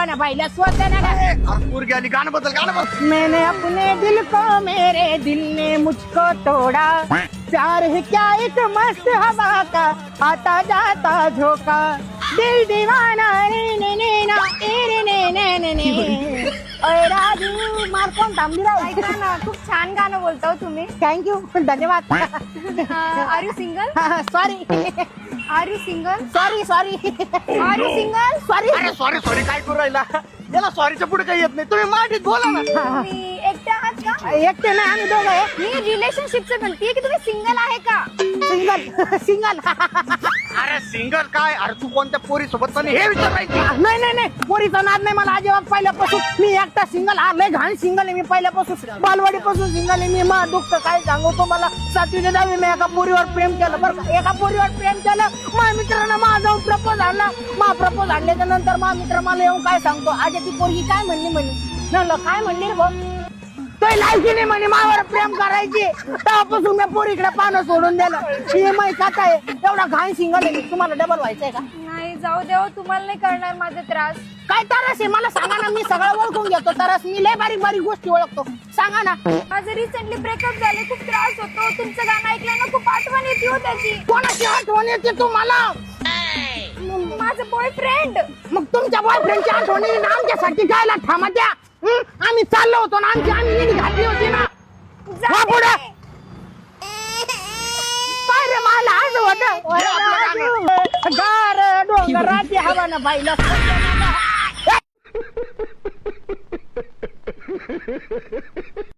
हवा ना भाईला सोचते ना पोरगी आली गाणं बदल मैंने अपने दिल को मेरे दिल ने मुझको तोड़ा प्यार है क्या एक मस्त हवा का आता जाता झोंका दिल दीवाना रे ने ने ना रे ने ने ओए राजू मार कोण थांबली ऐका ना, खूप छान गाणं बोलता तुम्ही. थँक्यू धन्यवाद are you single? Sorry are you single? Sorry sorry are you single? Sorry अरे सॉरी काय करू राहिला याला सॉरीच्या पुढे काही येत नाही तुम्ही मराठीत बोला ना तुम्ही एकटे आहात का? एकटे नाही आम्ही दोघं आहे मी रिलेशनशिपचं म्हणतीये की तुम्ही सिंगल आहे का? सिंगल सिंगल अरे सिंगल काय अरे तू कोणत्या पोरी सोबत हे विचारायची नाही पोरीचा नाद नाही मला अजिबात पहिल्यापासून मी एकटा सिंगल हा लय घाण सिंगल आहे मी पहिल्यापासून बालवाडीपासून सिंगल आहे मी मा दुःख काय सांगतो मला 7वी ते 10वी मी एका पोरीवर प्रेम केलं बरं का एका पोरीवर प्रेम केलं माझ्या मित्रानं माझा जाऊन प्रपोज आणला प्रपोज आणल्याच्या नंतर माझा मित्र मला येऊन काय सांगतो आज ती पोरगी काय म्हणली काय म्हणली रे भाऊ तो लायकी नाही म्हणे मावर प्रेम करायची तेव्हापासून मी पोरीकडे पानं सोडून दिलं ही माई कथा आहे एवढा घाण सिंगल आहे तुम्हाला डबल व्हायचंय का नाही जाऊ देव, तुम्हाला नाही करणार माझा त्रास. काय तरस आहे मला सांगा ना मी सगळं ओळखून घेतो तरस मी लय बारीक बारीक गोष्टी ओळखतो सांगा ना माझं रिसेंटली ब्रेकअप झाले, खूप त्रास होतो. तुमचं गाणं ऐकलं ना खूप आठवण येते हो त्याची. कोणाची आठवण येते तुम्हाला माझं बॉयफ्रेंड. मग तुमच्या बॉयफ्रेंडची आठवण येईल ना आमच्यासाठी गायला थांबा द्या आम्ही चाललो होतो ना आमची आम्ही नीट घातली होती ना हा पुढे काय रे मला आज होत गार डोंगराची हवा ना बाईला